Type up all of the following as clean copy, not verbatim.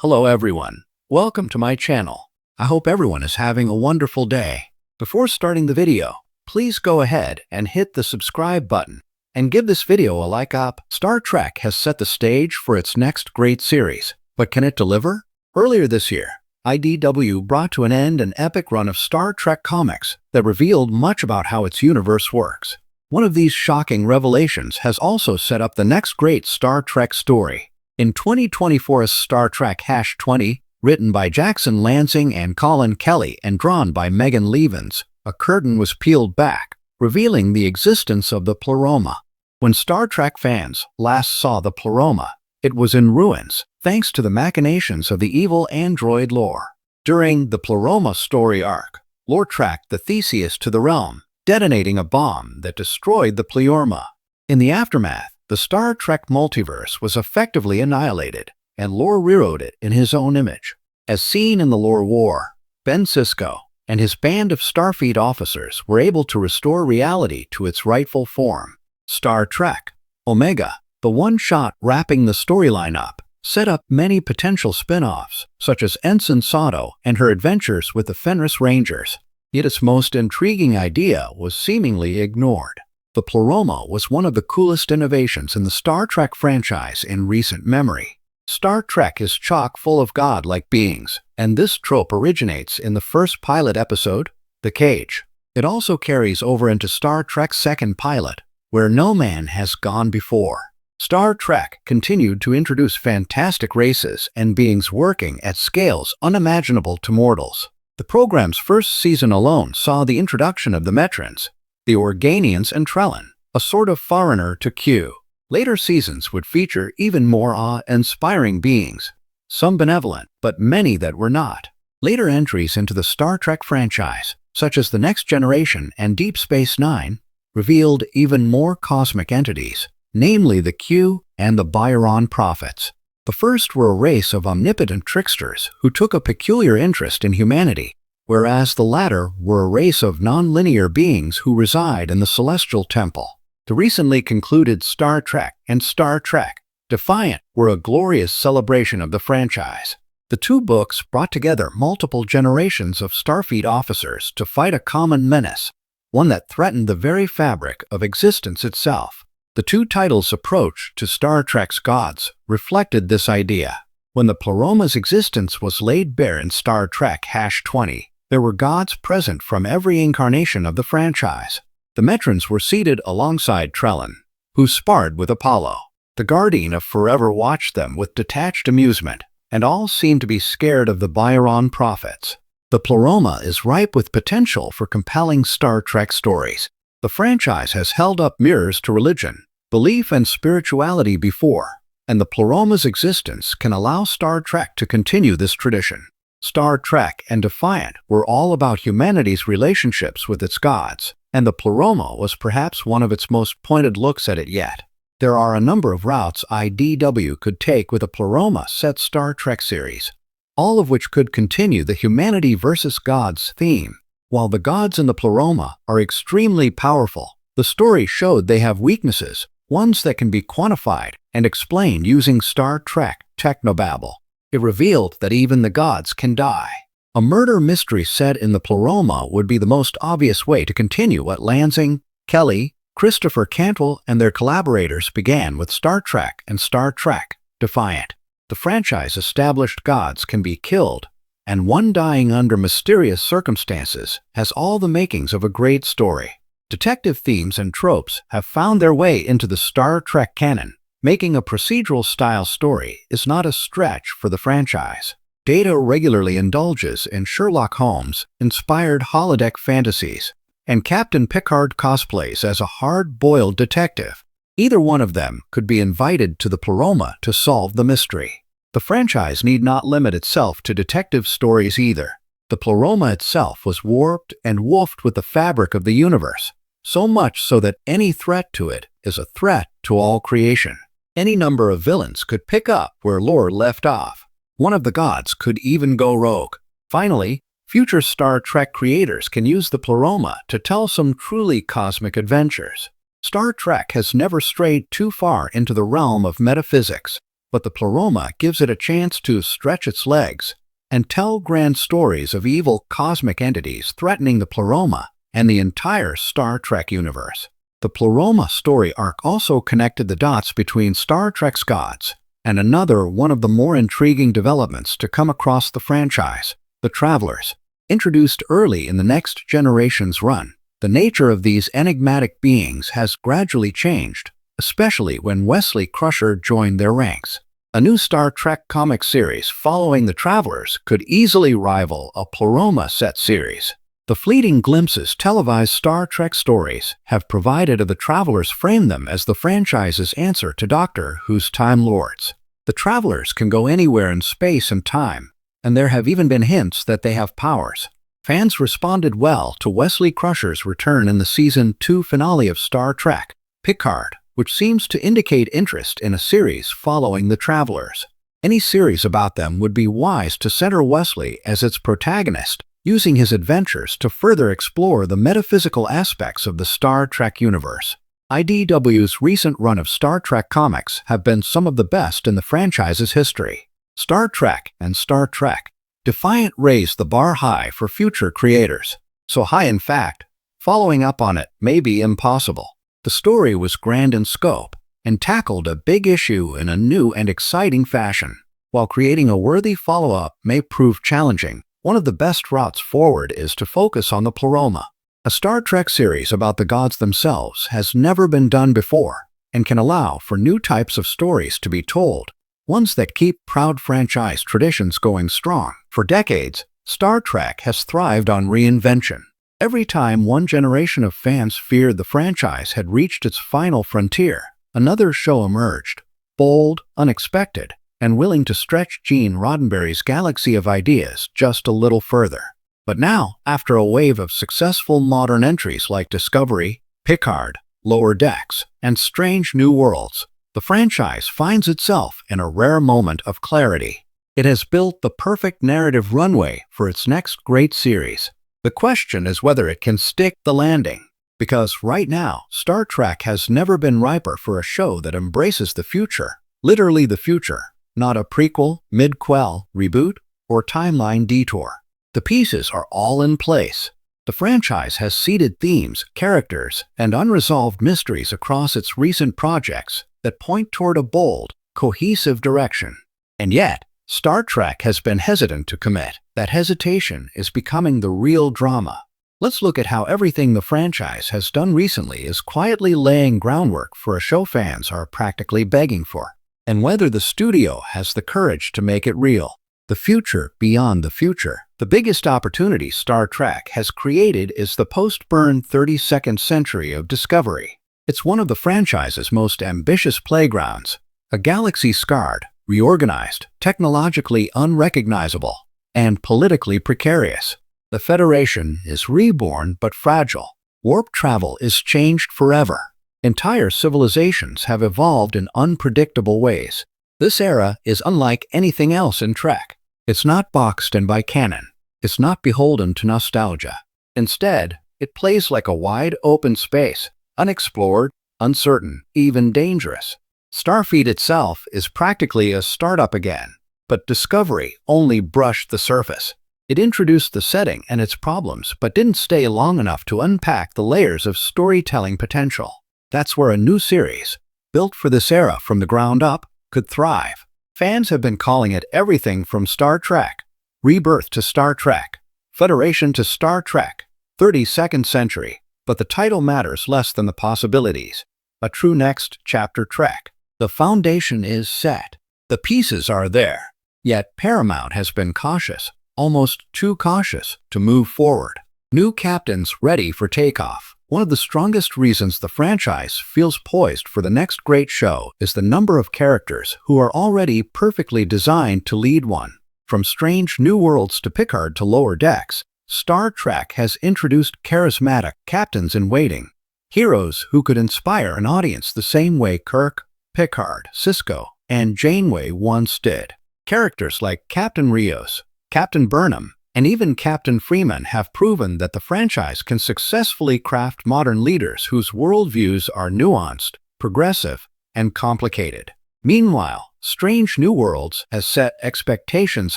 Hello everyone. Welcome to my channel. I hope everyone is having a wonderful day. Before starting the video, please go ahead and hit the subscribe button and give this video a like up. Star Trek has set the stage for its next great series, but can it deliver? Earlier this year, IDW brought to an end an epic run of Star Trek comics that revealed much about how its universe works. One of these shocking revelations has also set up the next great Star Trek story. In 2024's Star Trek #20, written by Jackson Lansing and Colin Kelly and drawn by Megan Levins, a curtain was peeled back, revealing the existence of the Pleroma. When Star Trek fans last saw the Pleroma, it was in ruins, thanks to the machinations of the evil android Lore. During the Pleroma story arc, Lore tracked the Theseus to the realm, detonating a bomb that destroyed the Pleroma. In the aftermath, the Star Trek multiverse was effectively annihilated, and Lore rewrote it in his own image. As seen in the Lore War, Ben Sisko and his band of Starfleet officers were able to restore reality to its rightful form. Star Trek Omega, the one-shot wrapping the storyline up, set up many potential spin-offs, such as Ensign Sato and her adventures with the Fenris Rangers. Yet its most intriguing idea was seemingly ignored. The Pleroma was one of the coolest innovations in the Star Trek franchise in recent memory. Star Trek is chock full of godlike beings, and this trope originates in the first pilot episode, The Cage. It also carries over into Star Trek's second pilot, Where No Man Has Gone Before. Star Trek continued to introduce fantastic races and beings working at scales unimaginable to mortals. The program's first season alone saw the introduction of the Metrans, the Organians and Trellin, a sort of foreigner to Q. Later seasons would feature even more awe-inspiring beings, some benevolent, but many that were not. Later entries into the Star Trek franchise, such as The Next Generation and Deep Space Nine, revealed even more cosmic entities, namely the Q and the Byron Prophets. The first were a race of omnipotent tricksters who took a peculiar interest in humanity, whereas the latter were a race of non-linear beings who reside in the Celestial Temple. The recently concluded Star Trek and Star Trek Defiant were a glorious celebration of the franchise. The two books brought together multiple generations of Starfleet officers to fight a common menace, one that threatened the very fabric of existence itself. The two titles' approach to Star Trek's gods reflected this idea. When the Pleroma's existence was laid bare in Star Trek #20, there were gods present from every incarnation of the franchise. The Metrans were seated alongside Trellin, who sparred with Apollo. The Guardian of Forever watched them with detached amusement, and all seemed to be scared of the Byron Prophets. The Pleroma is ripe with potential for compelling Star Trek stories. The franchise has held up mirrors to religion, belief, and spirituality before, and the Pleroma's existence can allow Star Trek to continue this tradition. Star Trek and Defiant were all about humanity's relationships with its gods, and the Pleroma was perhaps one of its most pointed looks at it yet. There are a number of routes IDW could take with a Pleroma-set Star Trek series, all of which could continue the humanity versus gods theme. While the gods in the Pleroma are extremely powerful, the story showed they have weaknesses, ones that can be quantified and explained using Star Trek technobabble. It revealed that even the gods can die. A murder mystery set in the Pleroma would be the most obvious way to continue what Lansing, Kelly, Christopher Cantwell, and their collaborators began with Star Trek and Star Trek Defiant. The franchise established gods can be killed, and one dying under mysterious circumstances has all the makings of a great story. Detective themes and tropes have found their way into the Star Trek canon. Making a procedural-style story is not a stretch for the franchise. Data regularly indulges in Sherlock Holmes-inspired holodeck fantasies, and Captain Picard cosplays as a hard-boiled detective. Either one of them could be invited to the Pleroma to solve the mystery. The franchise need not limit itself to detective stories either. The Pleroma itself was warped and woofed with the fabric of the universe, so much so that any threat to it is a threat to all creation. Any number of villains could pick up where Lore left off. One of the gods could even go rogue. Finally, future Star Trek creators can use the Pleroma to tell some truly cosmic adventures. Star Trek has never strayed too far into the realm of metaphysics. but the pleroma gives it a chance to stretch its legs and tell grand stories of evil cosmic entities threatening the pleroma and the entire Star Trek universe. The pleroma story arc also connected the dots between Star Trek's gods and another one of the more intriguing developments to come across the franchise, the Travelers. Introduced early in the Next Generation's run, the nature of these enigmatic beings has gradually changed, especially when Wesley Crusher joined their ranks. A new Star Trek comic series following the Travelers could easily rival a pleroma set series. The fleeting glimpses televised Star Trek stories have provided the Travelers frame them as the franchise's answer to Doctor Who's Time Lords. The Travelers can go anywhere in space and time, and there have even been hints that they have powers. Fans responded well to Wesley Crusher's return in the Season 2 finale of Star Trek, Picard, which seems to indicate interest in a series following the Travelers. Any series about them would be wise to center Wesley as its protagonist, using his adventures to further explore the metaphysical aspects of the Star Trek universe. IDW's recent run of Star Trek comics have been some of the best in the franchise's history. Star Trek and Star Trek Defiant raised the bar high for future creators. So high, in fact, following up on it may be impossible. The story was grand in scope and tackled a big issue in a new and exciting fashion. While creating a worthy follow-up may prove challenging, one of the best routes forward is to focus on the pleroma. A Star Trek series about the gods themselves has never been done before and can allow for new types of stories to be told, ones that keep proud franchise traditions going strong. For decades, Star Trek has thrived on reinvention. Every time one generation of fans feared the franchise had reached its final frontier, another show emerged, bold, unexpected, and willing to stretch Gene Roddenberry's galaxy of ideas just a little further. But now, after a wave of successful modern entries like Discovery, Picard, Lower Decks, and Strange New Worlds, the franchise finds itself in a rare moment of clarity. It has built the perfect narrative runway for its next great series. The question is whether it can stick the landing. Because right now, Star Trek has never been riper for a show that embraces the future, literally the future, not a prequel, mid-quel, reboot, or timeline detour. The pieces are all in place. The franchise has seeded themes, characters, and unresolved mysteries across its recent projects that point toward a bold, cohesive direction. And yet, Star Trek has been hesitant to commit. That hesitation is becoming the real drama. Let's look at how everything the franchise has done recently is quietly laying groundwork for a show fans are practically begging for, and whether the studio has the courage to make it real. The future beyond the future. The biggest opportunity Star Trek has created is the post-burn 32nd century of Discovery. It's one of the franchise's most ambitious playgrounds, a galaxy scarred, reorganized, technologically unrecognizable, and politically precarious. The Federation is reborn but fragile. Warp travel is changed forever. Entire civilizations have evolved in unpredictable ways. This era is unlike anything else in Trek. It's not boxed in by canon. It's not beholden to nostalgia. Instead, it plays like a wide open space, unexplored, uncertain, even dangerous. Starfleet itself is practically a startup again, but Discovery only brushed the surface. It introduced the setting and its problems, but didn't stay long enough to unpack the layers of storytelling potential. That's where a new series, built for this era from the ground up, could thrive. Fans have been calling it everything from Star Trek, Rebirth to Star Trek, Federation to Star Trek, 32nd Century, but the title matters less than the possibilities. A true next chapter Trek. The foundation is set. The pieces are there. Yet Paramount has been cautious, almost too cautious, to move forward. New captains ready for takeoff. One of the strongest reasons the franchise feels poised for the next great show is the number of characters who are already perfectly designed to lead one. From Strange New Worlds to Picard to Lower Decks, Star Trek has introduced charismatic captains-in-waiting, heroes who could inspire an audience the same way Kirk, Picard, Sisko, and Janeway once did. Characters like Captain Rios, Captain Burnham, and even Captain Freeman have proven that the franchise can successfully craft modern leaders whose worldviews are nuanced, progressive, and complicated. Meanwhile, Strange New Worlds has set expectations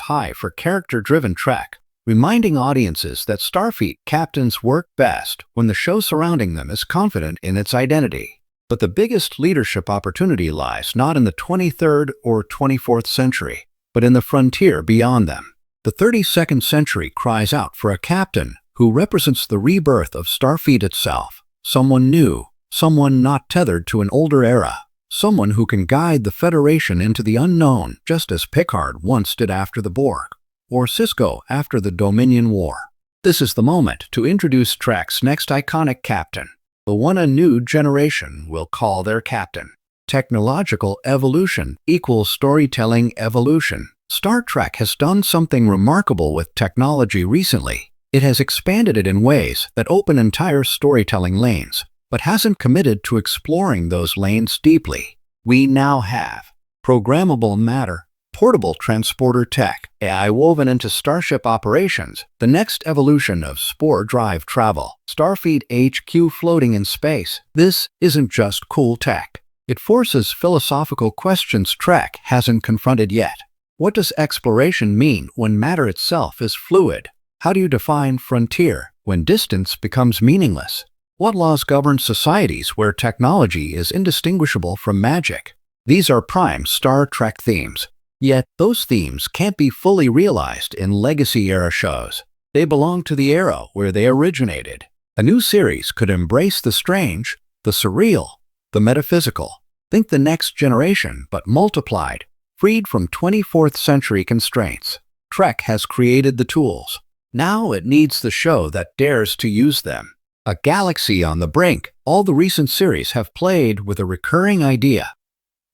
high for character-driven Trek, reminding audiences that Starfleet captains work best when the show surrounding them is confident in its identity. But the biggest leadership opportunity lies not in the 23rd or 24th century, but in the frontier beyond them. The 32nd century cries out for a captain who represents the rebirth of Starfleet itself, someone new, someone not tethered to an older era, someone who can guide the Federation into the unknown just as Picard once did after the Borg, or Sisko after the Dominion War. This is the moment to introduce Trek's next iconic captain, the one a new generation will call their captain. Technological evolution equals storytelling evolution. Star Trek has done something remarkable with technology recently. It has expanded it in ways that open entire storytelling lanes, but hasn't committed to exploring those lanes deeply. We now have programmable matter, portable transporter tech, AI woven into starship operations, the next evolution of spore drive travel, Starfleet HQ floating in space. This isn't just cool tech. It forces philosophical questions Trek hasn't confronted yet. What does exploration mean when matter itself is fluid? How do you define frontier when distance becomes meaningless? What laws govern societies where technology is indistinguishable from magic? These are prime Star Trek themes. Yet, those themes can't be fully realized in legacy-era shows. They belong to the era where they originated. A new series could embrace the strange, the surreal, the metaphysical. Think the next generation, but multiplied, freed from 24th century constraints. Trek has created the tools. Now it needs the show that dares to use them. A galaxy on the brink. All the recent series have played with a recurring idea.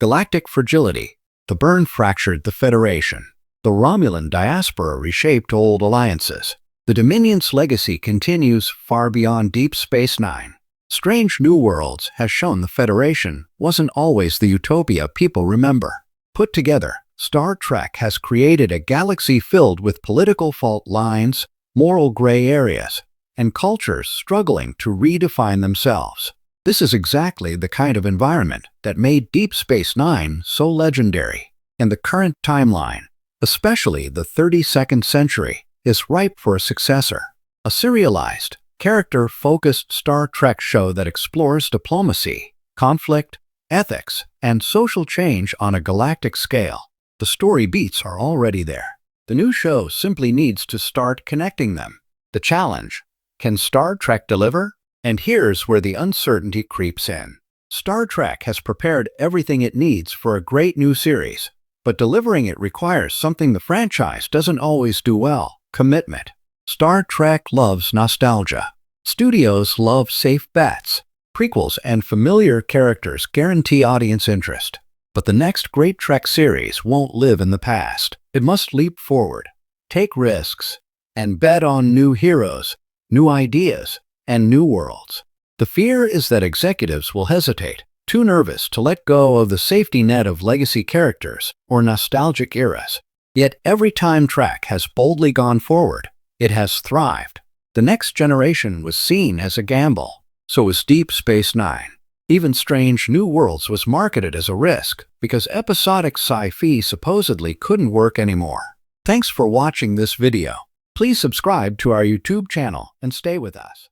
Galactic fragility. The burn fractured the Federation. The Romulan diaspora reshaped old alliances. The Dominion's legacy continues far beyond Deep Space Nine. Strange New Worlds has shown the Federation wasn't always the utopia people remember. Put together, Star Trek has created a galaxy filled with political fault lines, moral gray areas, and cultures struggling to redefine themselves. This is exactly the kind of environment that made Deep Space Nine so legendary. And the current timeline, especially the 32nd century, is ripe for a successor. A serialized, character-focused Star Trek show that explores diplomacy, conflict, ethics, and social change on a galactic scale. The story beats are already there. The new show simply needs to start connecting them. The challenge: can Star Trek deliver? And here's where the uncertainty creeps in. Star Trek has prepared everything it needs for a great new series, but delivering it requires something the franchise doesn't always do well: commitment. Star Trek loves nostalgia. Studios love safe bets. Prequels and familiar characters guarantee audience interest. But the next great Trek series won't live in the past. It must leap forward, take risks, and bet on new heroes, new ideas, and new worlds. The fear is that executives will hesitate, too nervous to let go of the safety net of legacy characters or nostalgic eras. Yet every time Trek has boldly gone forward, it has thrived. The next generation was seen as a gamble. So was Deep Space Nine. Even Strange New Worlds was marketed as a risk because episodic sci-fi supposedly couldn't work anymore. Thanks for watching this video. Please subscribe to our YouTube channel and stay with us.